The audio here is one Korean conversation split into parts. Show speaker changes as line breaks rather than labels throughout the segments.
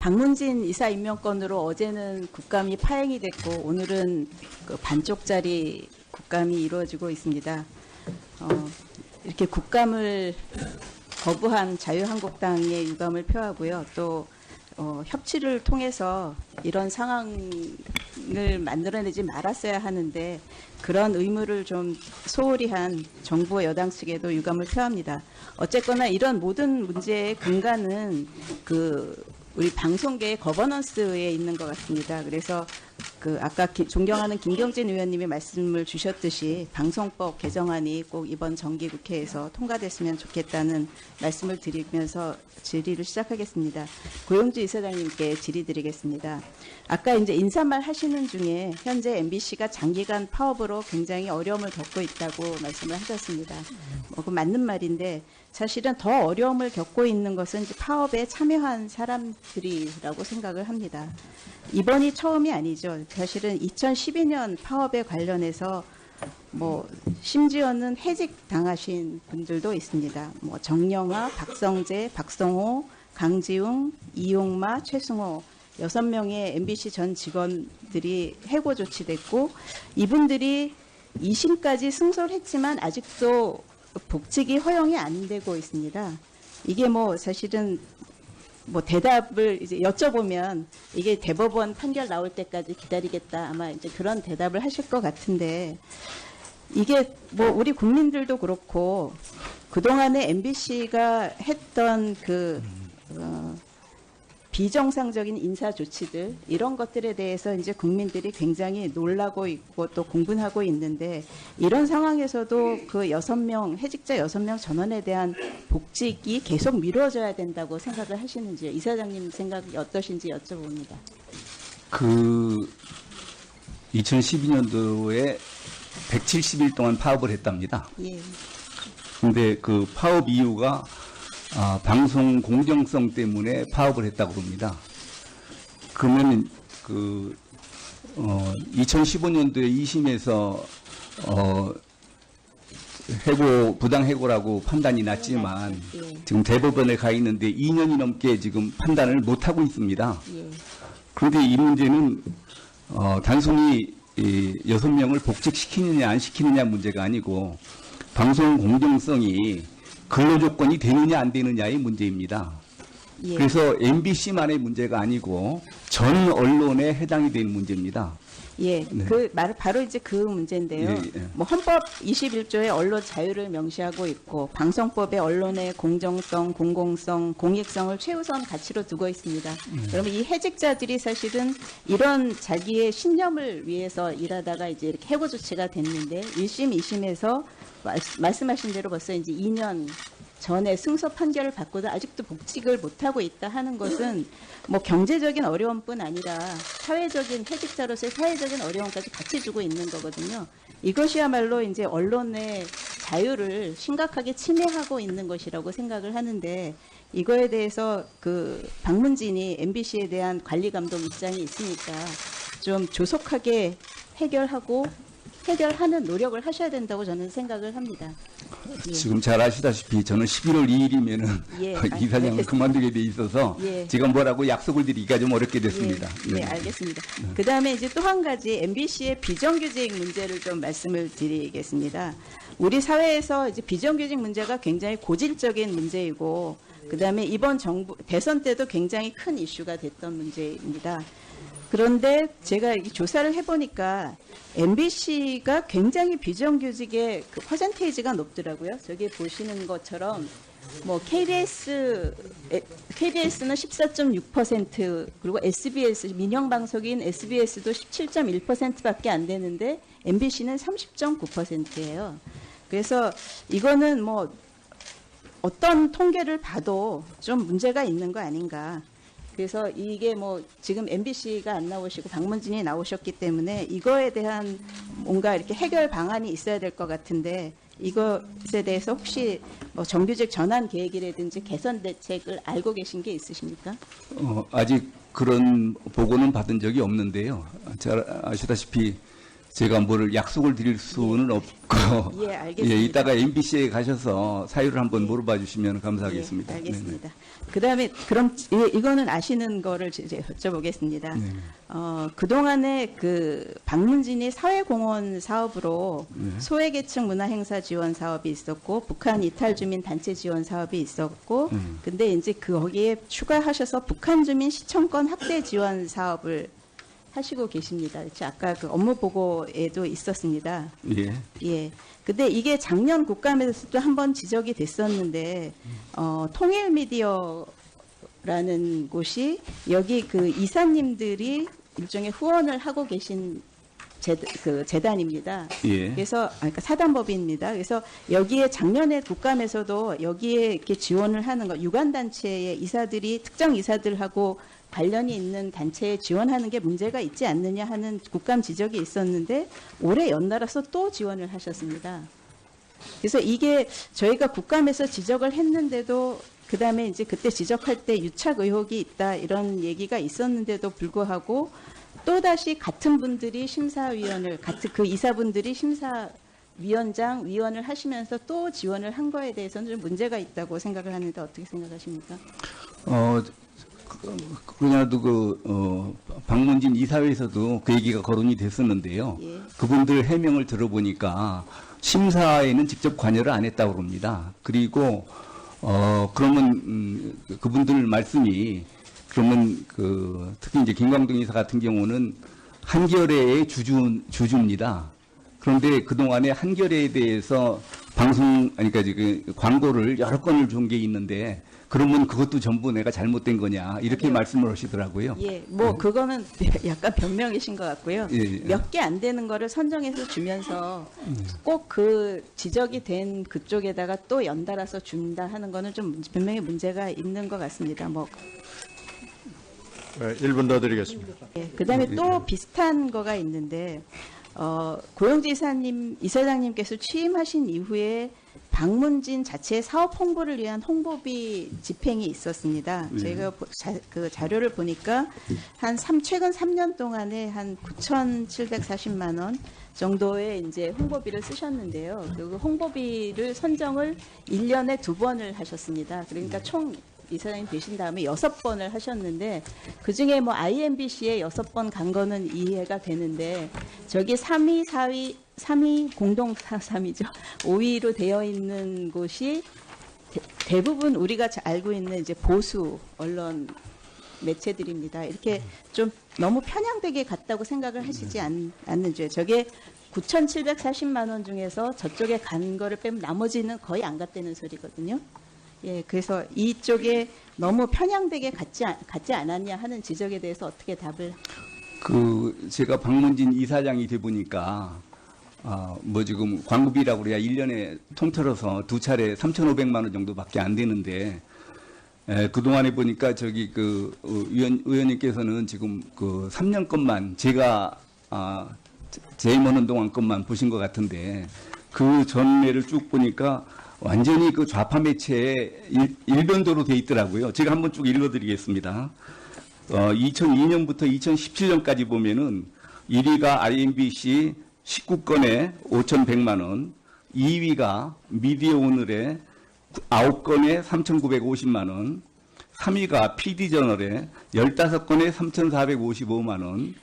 박문진 이사 임명권으로 어제는 국감이 파행이 됐고 오늘은 그 반쪽짜리 국감이 이루어지고 있습니다. 이렇게 국감을 거부한 자유한국당의 유감을 표하고요. 또 협치를 통해서 이런 상황을 만들어내지 말았어야 하는데 그런 의무를 좀 소홀히 한 정부 여당 측에도 유감을 표합니다. 어쨌거나 이런 모든 문제의 근간은 우리 방송계의 거버넌스에 있는 것 같습니다. 그래서 아까 존경하는 김경진 의원님이 말씀을 주셨듯이 방송법 개정안이 꼭 이번 정기국회에서 통과됐으면 좋겠다는 말씀을 드리면서 질의를 시작하겠습니다. 고영주 이사장님께 질의드리겠습니다. 아까 이제 인사말 하시는 중에 현재 MBC가 장기간 파업으로 굉장히 어려움을 겪고 있다고 말씀을 하셨습니다. 그 맞는 말인데 사실은 더 어려움을 겪고 있는 것은 이제 파업에 참여한 사람들이라고 생각을 합니다. 이번이 처음이 아니죠. 사실은 2012년 파업에 관련해서 심지어는 해직 당하신 분들도 있습니다. 정영아, 박성재, 박성호, 강지웅, 이용마, 최승호 6명의 MBC 전 직원들이 해고 조치됐고 이분들이 2심까지 승소를 했지만 아직도 복직이 허용이 안 되고 있습니다. 이게 사실은 대답을 이제 여쭤보면 이게 대법원 판결 나올 때까지 기다리겠다 아마 이제 그런 대답을 하실 것 같은데 이게 우리 국민들도 그렇고 그동안에 MBC가 했던 비정상적인 인사 조치들 이런 것들에 대해서 이제 국민들이 굉장히 놀라고 있고 또 공분하고 있는데 이런 상황에서도 그 6명 해직자 6명 전원에 대한 복직이 계속 미뤄져야 된다고 생각을 하시는지요? 이사장님 생각이 어떠신지 여쭤봅니다.
2012년도에 170일 동안 파업을 했답니다.
예.
근데 그 파업 이유가 방송 공정성 때문에 파업을 했다고 봅니다. 그러면 2015년도에 2심에서 부당 해고라고 판단이 났지만 지금 대법원에 가 있는데 2년이 넘게 지금 판단을 못 하고 있습니다. 그런데 이 문제는 단순히 6명을 복직시키느냐 안 시키느냐 문제가 아니고 방송 공정성이 근로조건이 되느냐 안 되느냐의 문제입니다.
예.
그래서 MBC만의 문제가 아니고 전 언론에 해당이 되는 문제입니다.
예,
네.
바로 이제 그 문제인데요.
예.
헌법 21조에 언론 자유를 명시하고 있고 방송법에 언론의 공정성, 공공성, 공익성을 최우선 가치로 두고 있습니다. 그러면 이 해직자들이 사실은 이런 자기의 신념을 위해서 일하다가 이제 이렇게 해고 조치가 됐는데 1심, 2심에서 말씀하신 대로 벌써 이제 2년 전에 승소 판결을 받고도 아직도 복직을 못하고 있다 하는 것은 경제적인 어려움뿐 아니라 사회적인 해직자로서의 사회적인 어려움까지 같이 주고 있는 거거든요. 이것이야말로 이제 언론의 자유를 심각하게 침해하고 있는 것이라고 생각을 하는데 이거에 대해서 박문진이 MBC에 대한 관리 감독 입장이 있으니까 좀 조속하게 해결하는 노력을 하셔야 된다고 저는 생각을 합니다. 예.
지금 잘 아시다시피 저는 11월 2일이면은
예,
이사장을 그만두게 돼 있어서
예.
지금 뭐라고 약속을 드리기가 좀 어렵게 됐습니다.
예, 네, 알겠습니다. 그 다음에 이제 또 한 가지 MBC의 비정규직 문제를 좀 말씀을 드리겠습니다. 우리 사회에서 이제 비정규직 문제가 굉장히 고질적인 문제이고, 그 다음에 이번 정부 대선 때도 굉장히 큰 이슈가 됐던 문제입니다. 그런데 제가 조사를 해보니까 MBC가 굉장히 비정규직의 퍼센테이지가 높더라고요. 저기 보시는 것처럼 KBS는 14.6% 그리고 SBS 민영방송인 SBS도 17.1%밖에 안 되는데 MBC는 30.9%예요. 그래서 이거는 어떤 통계를 봐도 좀 문제가 있는 거 아닌가. 그래서 이게 지금 MBC가 안 나오시고 박문진이 나오셨기 때문에 이거에 대한 뭔가 이렇게 해결 방안이 있어야 될 것 같은데 이것에 대해서 혹시 정규직 전환 계획이라든지 개선 대책을 알고 계신 게 있으십니까?
아직 그런 보고는 받은 적이 없는데요. 잘 아시다시피 제가 뭐를 약속을 드릴 수는 없고
예, 알겠습니다.
예, 이따가 MBC에 가셔서 사유를 한번 물어봐 주시면 감사하겠습니다.
예, 알겠습니다. 그다음에 그럼 이거는 아시는 거를 이제 여쭤보겠습니다.
네네.
그동안에 그 박문진이 사회공헌 사업으로 소외계층 문화행사 지원 사업이 있었고 북한 이탈 주민 단체 지원 사업이 있었고 근데 이제 거기에 추가하셔서 북한 주민 시청권 확대 지원 사업을 하시고 계십니다. 아까 그 업무 보고에도 있었습니다.
예.
예. 근데 이게 작년 국감에서도 한번 지적이 됐었는데, 통일 미디어라는 곳이 여기 그 이사님들이 일종의 후원을 하고 계신 재단입니다.
예.
그래서 그러니까 사단법인입니다. 그래서 여기에 작년에 국감에서도 여기에 이렇게 지원을 하는 거 유관 단체의 이사들이 특정 이사들하고 관련이 있는 단체에 지원하는 게 문제가 있지 않느냐 하는 국감 지적이 있었는데 올해 연달아서 또 지원을 하셨습니다. 그래서 이게 저희가 국감에서 지적을 했는데도 그다음에 이제 그때 지적할 때 유착 의혹이 있다 이런 얘기가 있었는데도 불구하고 또다시 같은 분들이 심사위원을 같은 그 이사분들이 심사위원장 위원을 하시면서 또 지원을 한 거에 대해서는 좀 문제가 있다고 생각을 하는데 어떻게 생각하십니까?
그냐도 박문진 이사회에서도 그 얘기가 거론이 됐었는데요.
예.
그분들 해명을 들어보니까 심사에는 직접 관여를 안 했다고 합니다. 그리고 그러면 그분들 말씀이 그러면 특히 이제 김광동 이사 같은 경우는 한겨레의 주주입니다. 그런데 그동안에 한겨레에 대해서 그러니까 지금 광고를 여러 건을 준 게 있는데 그러면 그것도 전부 내가 잘못된 거냐 이렇게 말씀을 하시더라고요.
예, 뭐 그거는 약간 변명이신 것 같고요.
예.
몇 개 안 되는 거를 선정해서 주면서 꼭 그 지적이 된 그쪽에다가 또 연달아서 준다 하는 거는 좀 분명히 문제가 있는 것 같습니다. 뭐
네, 1분 더 드리겠습니다.
예, 그다음에 또 비슷한 거가 있는데 고영재 이사장님께서 취임하신 이후에 박문진 자체 사업 홍보를 위한 홍보비 집행이 있었습니다.
네.
저희가 그 자료를 보니까 최근 3년 동안에 한 9,740만 원 정도의 이제 홍보비를 쓰셨는데요. 그 홍보비를 선정을 1년에 2번을 하셨습니다. 그러니까 총 이사장님 되신 다음에 6번을 하셨는데 그중에 뭐 IMBC에 6번 간 거는 이해가 되는데 저기 3위, 4위, 3위 공동 3위죠. 5위로 되어 있는 곳이 대부분 우리가 알고 있는 이제 보수 언론 매체들입니다. 이렇게 좀 너무 편향되게 갔다고 생각을 하시지 않는지. 저게 9,740만 원 중에서 저쪽에 간 거를 빼면 나머지는 거의 안 갔다는 소리거든요. 예, 그래서 이쪽에 너무 편향되게 갔지 않았냐 하는 지적에 대해서 어떻게 답을?
제가 박문진 이사장이 돼 보니까 지금 광고비라고 그래야 1년에 통틀어서 2차례 3,500만 원 정도밖에 안 되는데 그동안에 보니까 저기 의원님께서는 지금 3년 것만 제가 재임하는 동안 것만 보신 것 같은데 그 전례를 쭉 보니까 완전히 그 좌파 매체에 일변도로 돼 있더라고요. 제가 한번 쭉 읽어드리겠습니다. 2002년부터 2017년까지 보면은 1위가 IMBC 19건에 5,100만 원, 2위가 미디어 오늘에 9건에 3,950만 원, 3위가 PD저널에 15건에 3,455만 원,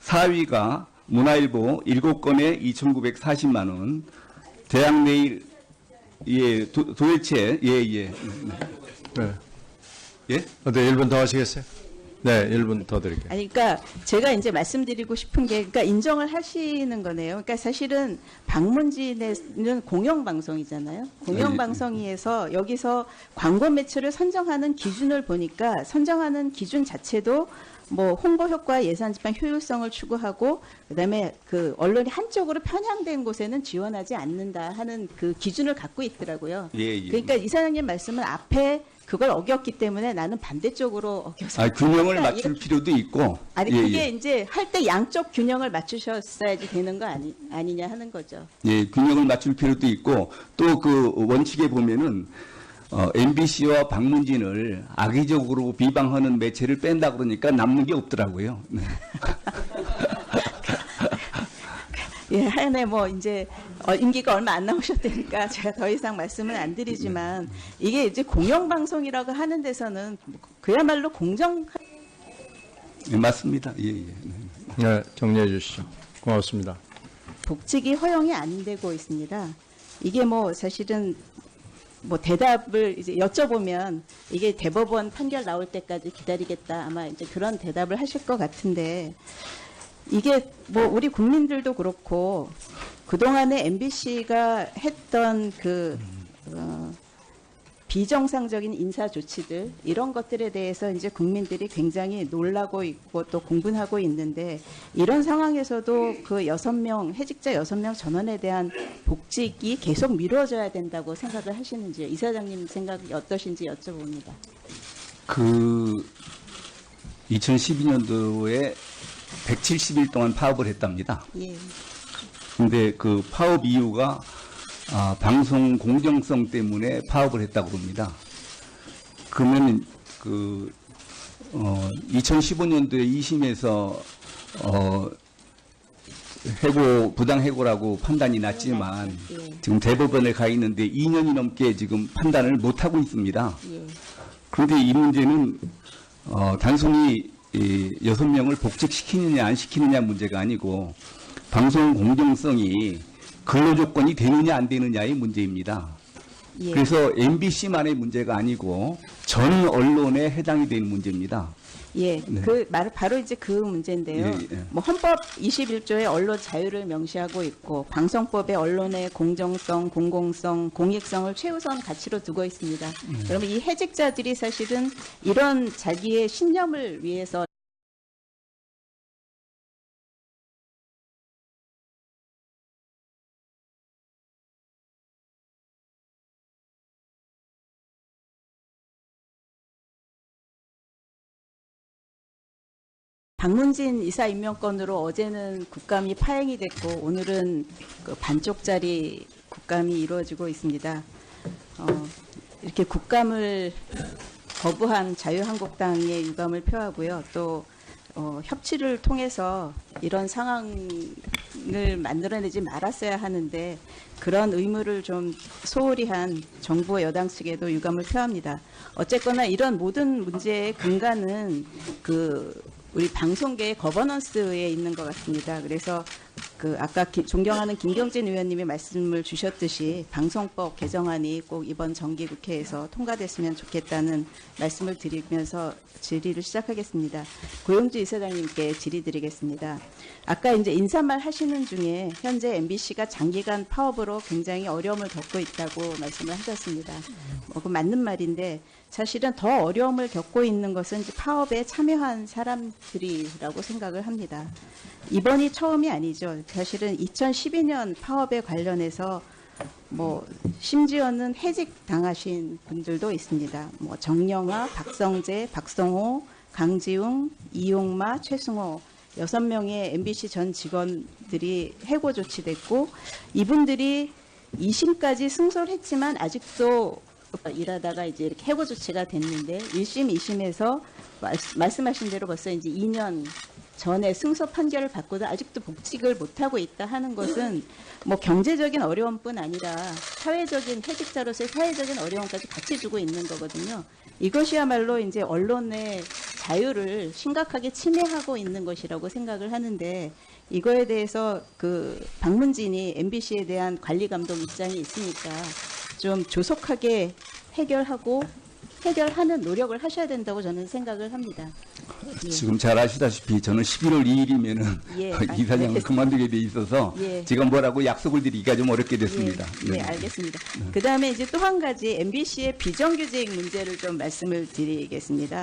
4위가 문화일보 7건에 2,940만 원, 대학내일 예, 도대체, 예.
네.
예?
네, 1분 더 하시겠어요? 네, 1분 더 드릴게요.
아니, 그러니까 제가 이제 말씀드리고 싶은 게, 그러니까 인정을 하시는 거네요. 그러니까 사실은 박문진은 공영방송이잖아요. 공영방송에서 여기서 광고 매체를 선정하는 기준을 보니까 선정하는 기준 자체도 뭐 홍보 효과, 예산 집행 효율성을 추구하고 그다음에 그 언론이 한쪽으로 편향된 곳에는 지원하지 않는다 하는 그 기준을 갖고 있더라고요.
예.
그러니까 이사장님 말씀은 앞에 그걸 어겼기 때문에 나는 반대쪽으로 어겨서
균형을 맞출 필요도 있고.
아니 그게 이제 할 때 양쪽 균형을 맞추셨어야지 되는 거 아니냐 하는 거죠.
예, 균형을 맞출 필요도 있고 또 그 원칙에 보면은 MBC와 박문진을 악의적으로 비방하는 매체를 뺀다 그러니까 남는 게 없더라고요. 네.
예, 하연에 뭐 이제 임기가 얼마 안 남으셨다니까 제가 더 이상 말씀은 안 드리지만 이게 이제 공영방송이라고 하는 데서는 그야말로 공정
네, 맞습니다. 예, 예.
네, 정리해 주시죠. 고맙습니다.
복직이 허용이 안 되고 있습니다. 이게 뭐 사실은 뭐 대답을 이제 여쭤보면 이게 대법원 판결 나올 때까지 기다리겠다 아마 이제 그런 대답을 하실 것 같은데 이게 뭐 우리 국민들도 그렇고 그동안에 MBC가 했던 그 비정상적인 인사 조치들 이런 것들에 대해서 이제 국민들이 굉장히 놀라고 있고 또 공분하고 있는데 이런 상황에서도 그 6명 해직자 6명 전원에 대한 복직이 계속 미뤄져야 된다고 생각을 하시는지요? 이사장님 생각이 어떠신지 여쭤봅니다.
그 2012년도에 170일 동안 파업을 했답니다.
예.
근데 그 파업 이유가 방송 공정성 때문에 파업을 했다고 봅니다. 그러면 그 2015년도에 2심에서 부당 해고라고 판단이 났지만
예.
지금 대법원에 가 있는데 2년이 넘게 지금 판단을 못 하고 있습니다.
예.
그런데 이 문제는 단순히 이 6명을 복직시키느냐 안 시키느냐 문제가 아니고 방송 공정성이 근로 조건이 되느냐 안 되느냐의 문제입니다.
예.
그래서 MBC만의 문제가 아니고 전 언론에 해당이 되는 문제입니다.
예,
네.
그 말 바로 이제 그 문제인데요.
예, 예.
뭐 헌법 21조에 언론 자유를 명시하고 있고 방송법에 언론의 공정성, 공공성, 공익성을 최우선 가치로 두고 있습니다. 그러면 이 해직자들이 사실은 이런 자기의 신념을 위해서 박문진 이사 임명권으로 어제는 국감이 파행이 됐고 오늘은 그 반쪽짜리 국감이 이루어지고 있습니다. 이렇게 국감을 거부한 자유한국당의 유감을 표하고요. 또 협치를 통해서 이런 상황을 만들어내지 말았어야 하는데 그런 의무를 좀 소홀히 한 정부 여당 측에도 유감을 표합니다. 어쨌거나 이런 모든 문제의 근간은 우리 방송계의 거버넌스에 있는 것 같습니다. 그래서 아까 존경하는 김경진 의원님이 말씀을 주셨듯이 방송법 개정안이 꼭 이번 정기국회에서 통과됐으면 좋겠다는 말씀을 드리면서 질의를 시작하겠습니다. 고영주 이사장님께 질의드리겠습니다. 아까 이제 인사말 하시는 중에 현재 MBC가 장기간 파업으로 굉장히 어려움을 겪고 있다고 말씀을 하셨습니다. 그 맞는 말인데 사실은 더 어려움을 겪고 있는 것은 이제 파업에 참여한 사람들이라고 생각을 합니다. 이번이 처음이 아니죠. 사실은 2012년 파업에 관련해서 심지어는 해직 당하신 분들도 있습니다. 정영화, 박성재, 박성호, 강지웅, 이용마, 최승호 6명의 MBC 전 직원들이 해고 조치됐고 이분들이 2심까지 승소했지만 아직도 일하다가 이제 이렇게 해고 조치가 됐는데 1심, 2심에서 말씀하신 대로 벌써 이제 2년 전에 승소 판결을 받고도 아직도 복직을 못하고 있다 하는 것은 경제적인 어려움뿐 아니라 사회적인 해직자로서의 사회적인 어려움까지 같이 주고 있는 거거든요. 이것이야말로 이제 언론의 자유를 심각하게 침해하고 있는 것이라고 생각을 하는데 이거에 대해서 박문진이 MBC에 대한 관리 감독 입장이 있으니까 좀 조속하게 해결하는 노력을 하셔야 된다고 저는 생각을 합니다. 예.
지금 잘 아시다시피 저는 11월 2일이면은
예,
이사장을
알겠습니다.
그만두게 돼 있어서
예.
지금 뭐라고 약속을 드리기가 좀 어렵게 됐습니다.
네, 알겠습니다. 그다음에 이제 또 한 가지 MBC의 비정규직 문제를 좀 말씀을 드리겠습니다.